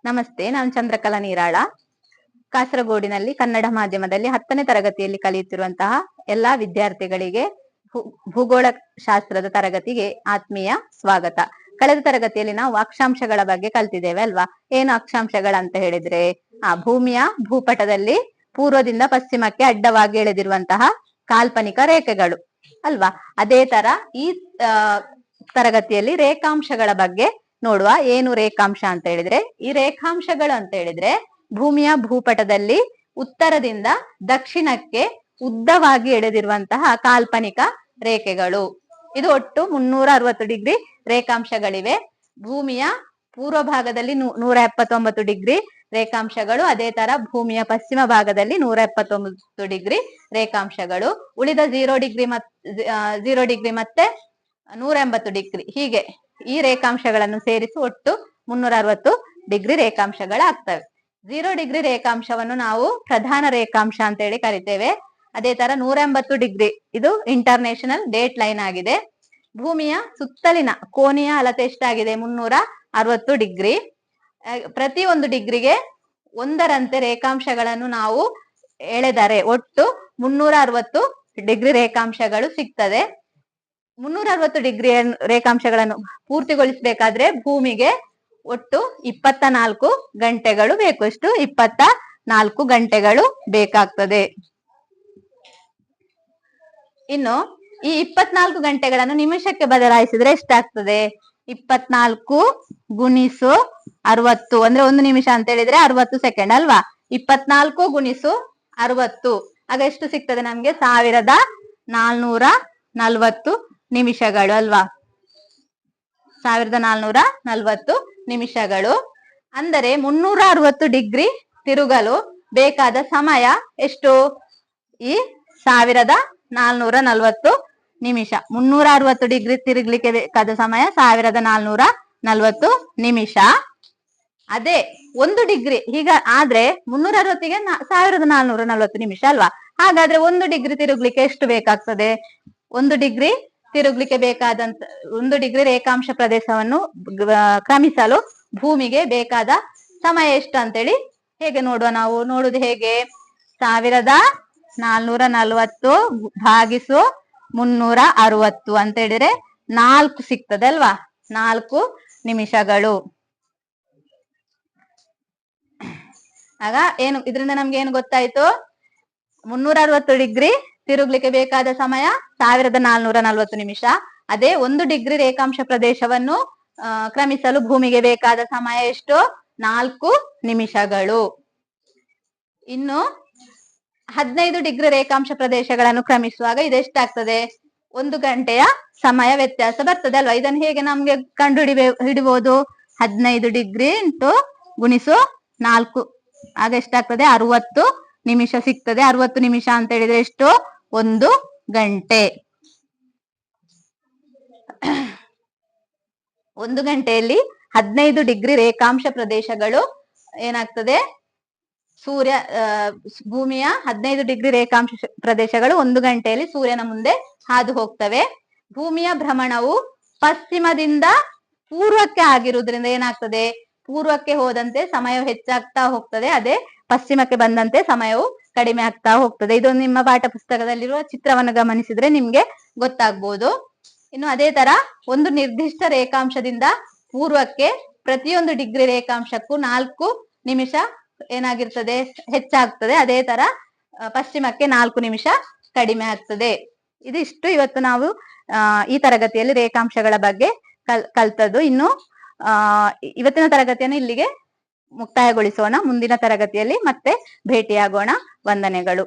ನಮಸ್ತೆ, ನಾನು ಚಂದ್ರಕಲಾ ನೀರಾಳ. ಕಾಸರಗೋಡಿನಲ್ಲಿ ಕನ್ನಡ ಮಾಧ್ಯಮದಲ್ಲಿ 10ನೇ ತರಗತಿಯಲ್ಲಿ ಕಲಿಯುತ್ತಿರುವಂತಹ ಎಲ್ಲಾ ವಿದ್ಯಾರ್ಥಿಗಳಿಗೆ ಭೂಗೋಳ ಶಾಸ್ತ್ರದ ತರಗತಿಗೆ ಆತ್ಮೀಯ ಸ್ವಾಗತ. ಕಳೆದ ತರಗತಿಯಲ್ಲಿ ನಾವು ಅಕ್ಷಾಂಶಗಳ ಬಗ್ಗೆ ಕಲ್ತಿದ್ದೇವೆ ಅಲ್ವಾ? ಏನು ಅಕ್ಷಾಂಶಗಳಂತ ಹೇಳಿದ್ರೆ, ಭೂಮಿಯ ಭೂಪಟದಲ್ಲಿ ಪೂರ್ವದಿಂದ ಪಶ್ಚಿಮಕ್ಕೆ ಅಡ್ಡವಾಗಿ ಎಳೆದಿರುವಂತಹ ಕಾಲ್ಪನಿಕ ರೇಖೆಗಳು ಅಲ್ವಾ? ಅದೇ ತರ ಈ ತರಗತಿಯಲ್ಲಿ ರೇಖಾಂಶಗಳ ಬಗ್ಗೆ ನೋಡುವ. ಏನು ರೇಖಾಂಶ ಅಂತ ಹೇಳಿದ್ರೆ, ಈ ರೇಖಾಂಶಗಳು ಅಂತ ಹೇಳಿದ್ರೆ ಭೂಮಿಯ ಭೂಪಟದಲ್ಲಿ ಉತ್ತರದಿಂದ ದಕ್ಷಿಣಕ್ಕೆ ಉದ್ದವಾಗಿ ಎಳೆದಿರುವಂತಹ ಕಾಲ್ಪನಿಕ ರೇಖೆಗಳು. ಇದು ಒಟ್ಟು 360 ಡಿಗ್ರಿ ರೇಖಾಂಶಗಳಿವೆ. ಭೂಮಿಯ ಪೂರ್ವ ಭಾಗದಲ್ಲಿ 179 ಡಿಗ್ರಿ ರೇಖಾಂಶಗಳು, ಅದೇ ತರ ಭೂಮಿಯ ಪಶ್ಚಿಮ ಭಾಗದಲ್ಲಿ 179 ಡಿಗ್ರಿ ರೇಖಾಂಶಗಳು. ಉಳಿದ 0 ಡಿಗ್ರಿ ಮತ್ತೆ 180 ಡಿಗ್ರಿ, ಹೀಗೆ ಈ ರೇಖಾಂಶಗಳನ್ನು ಸೇರಿಸಿ ಒಟ್ಟು 360 ಡಿಗ್ರಿ ರೇಖಾಂಶಗಳಾಗ್ತವೆ. 0 ಡಿಗ್ರಿ ರೇಖಾಂಶವನ್ನು ನಾವು ಪ್ರಧಾನ ರೇಖಾಂಶ ಅಂತ ಹೇಳಿ ಕರಿತೇವೆ. ಅದೇ ತರ 180 ಡಿಗ್ರಿ ಇದು ಇಂಟರ್ನ್ಯಾಷನಲ್ ಡೇಟ್ ಲೈನ್ ಆಗಿದೆ. ಭೂಮಿಯ ಸುತ್ತಲಿನ ಕೋನೀಯ ಅಳತೆ ಎಷ್ಟಾಗಿದೆ? 360 ಡಿಗ್ರಿ. ಪ್ರತಿ ಒಂದು ಡಿಗ್ರಿಗೆ ಒಂದರಂತೆ ರೇಖಾಂಶಗಳನ್ನು ನಾವು ಎಳೆದರೆ ಒಟ್ಟು 360 ಡಿಗ್ರಿ ರೇಖಾಂಶಗಳು ಸಿಗ್ತದೆ. 360 ಡಿಗ್ರಿ ರೇಖಾಂಶಗಳನ್ನು ಪೂರ್ತಿಗೊಳಿಸಬೇಕಾದ್ರೆ ಭೂಮಿಗೆ ಒಟ್ಟು 24 ಗಂಟೆಗಳು ಬೇಕು. ಎಷ್ಟು? 24 ಗಂಟೆಗಳು ಬೇಕಾಗ್ತದೆ. ಇನ್ನು ಈ 24 ಗಂಟೆಗಳನ್ನು ನಿಮಿಷಕ್ಕೆ ಬದಲಾಯಿಸಿದ್ರೆ ಎಷ್ಟಾಗ್ತದೆ? 24 ಗುಣಿಸು 60 ಅಂದ್ರೆ 1 ನಿಮಿಷ ಅಂತ ಹೇಳಿದ್ರೆ 60 ಸೆಕೆಂಡ್ ಅಲ್ವಾ? 24 ಗುಣಿಸು 60 ಆಗ ಎಷ್ಟು ಸಿಗ್ತದೆ ನಮ್ಗೆ? 1440 ನಿಮಿಷಗಳು ಅಲ್ವಾ? 1440 ನಿಮಿಷಗಳು. ಅಂದರೆ 360 ಡಿಗ್ರಿ ತಿರುಗಲು ಬೇಕಾದ ಸಮಯ ಎಷ್ಟು? ಈ 1440 ನಿಮಿಷ. 360 ಡಿಗ್ರಿ ತಿರುಗ್ಲಿಕ್ಕೆ ಬೇಕಾದ ಸಮಯ 1440 ನಿಮಿಷ. ಅದೇ 1 ಡಿಗ್ರಿ ಈಗ ಆದ್ರೆ 360ಗೆ 1440 ನಿಮಿಷ ಅಲ್ವಾ? ಹಾಗಾದ್ರೆ 1 ಡಿಗ್ರಿ ತಿರುಗ್ಲಿಕ್ಕೆ ಎಷ್ಟು ಬೇಕಾಗ್ತದೆ? 1 ಡಿಗ್ರಿ ತಿರುಗ್ಲಿಕ್ಕೆ ಬೇಕಾದಂತ 1 ಡಿಗ್ರಿ ರೇಖಾಂಶ ಪ್ರದೇಶವನ್ನು ಕ್ರಮಿಸಲು ಭೂಮಿಗೆ ಬೇಕಾದ ಸಮಯ ಎಷ್ಟು ಅಂತೇಳಿ ಹೇಗೆ ನೋಡುವ? ನಾವು ನೋಡುದು ಹೇಗೆ? 1440 ಭಾಗಿಸು 360 ಅಂತ ಹೇಳಿದ್ರೆ 4 ಸಿಗ್ತದೆ ಅಲ್ವಾ? 4 ನಿಮಿಷಗಳು. ಆಗ ಏನು ಇದರಿಂದ ನಮ್ಗೆ ಏನು ಗೊತ್ತಾಯ್ತು? 360 ಡಿಗ್ರಿ ತಿರುಗ್ಲಿಕ್ಕೆ ಬೇಕಾದ ಸಮಯ 1440 ನಿಮಿಷ. ಅದೇ 1 ಡಿಗ್ರಿ ರೇಖಾಂಶ ಪ್ರದೇಶವನ್ನು ಕ್ರಮಿಸಲು ಭೂಮಿಗೆ ಬೇಕಾದ ಸಮಯ ಎಷ್ಟು? 4 ನಿಮಿಷಗಳು. ಇನ್ನು 15 ಡಿಗ್ರಿ ರೇಖಾಂಶ ಪ್ರದೇಶಗಳನ್ನು ಕ್ರಮಿಸುವಾಗ ಇದೆಷ್ಟಾಗ್ತದೆ? 1 ಗಂಟೆಯ ಸಮಯ ವ್ಯತ್ಯಾಸ ಬರ್ತದೆ ಅಲ್ವಾ? ಇದನ್ನು ಹೇಗೆ ನಮ್ಗೆ ಕಂಡು ಹಿಡಿಬಹುದು? 15 ಡಿಗ್ರಿ ಇಂಟು ಗುಣಿಸು 4 ಆಗ ಎಷ್ಟಾಗ್ತದೆ? 60 ನಿಮಿಷ ಸಿಗ್ತದೆ. 60 ನಿಮಿಷ ಅಂತ ಹೇಳಿದ್ರೆ ಎಷ್ಟು? 1 ಗಂಟೆ. 1 ಗಂಟೆಯಲ್ಲಿ 15 ಡಿಗ್ರಿ ರೇಖಾಂಶ ಪ್ರದೇಶಗಳು ಏನಾಗ್ತದೆ? ಭೂಮಿಯ 15 ಡಿಗ್ರಿ ರೇಖಾಂಶ ಪ್ರದೇಶಗಳು 1 ಗಂಟೆಯಲ್ಲಿ ಸೂರ್ಯನ ಮುಂದೆ ಹಾದು ಹೋಗ್ತವೆ. ಭೂಮಿಯ ಭ್ರಮಣವು ಪಶ್ಚಿಮದಿಂದ ಪೂರ್ವಕ್ಕೆ ಆಗಿರುವುದರಿಂದ ಏನಾಗ್ತದೆ? ಪೂರ್ವಕ್ಕೆ ಹೋದಂತೆ ಸಮಯ ಹೆಚ್ಚಾಗ್ತಾ ಹೋಗ್ತದೆ, ಅದೇ ಪಶ್ಚಿಮಕ್ಕೆ ಬಂದಂತೆ ಸಮಯವು ಕಡಿಮೆ ಆಗ್ತಾ ಹೋಗ್ತದೆ. ಇದು ನಿಮ್ಮ ಪಾಠ ಪುಸ್ತಕದಲ್ಲಿರುವ ಚಿತ್ರವನ್ನು ಗಮನಿಸಿದ್ರೆ ನಿಮ್ಗೆ ಗೊತ್ತಾಗ್ಬೋದು. ಇನ್ನು ಅದೇ ತರ ಒಂದು ನಿರ್ದಿಷ್ಟ ರೇಖಾಂಶದಿಂದ ಪೂರ್ವಕ್ಕೆ ಪ್ರತಿಯೊಂದು ಡಿಗ್ರಿ ರೇಖಾಂಶಕ್ಕೂ 4 ನಿಮಿಷ ಏನಾಗಿರ್ತದೆ? ಹೆಚ್ಚಾಗ್ತದೆ. ಅದೇ ತರ ಪಶ್ಚಿಮಕ್ಕೆ 4 ನಿಮಿಷ ಕಡಿಮೆ ಆಗ್ತದೆ. ಇದಿಷ್ಟು ಇವತ್ತು ನಾವು ಈ ತರಗತಿಯಲ್ಲಿ ರೇಖಾಂಶಗಳ ಬಗ್ಗೆ ಕಲ್ತದ್ದು. ಇನ್ನು ಇವತ್ತಿನ ತರಗತಿಯನ್ನು ಇಲ್ಲಿಗೆ ಮುಕ್ತಾಯಗೊಳಿಸೋಣ. ಮುಂದಿನ ತರಗತಿಯಲ್ಲಿ ಮತ್ತೆ ಭೇಟಿಯಾಗೋಣ. ವಂದನೆಗಳು.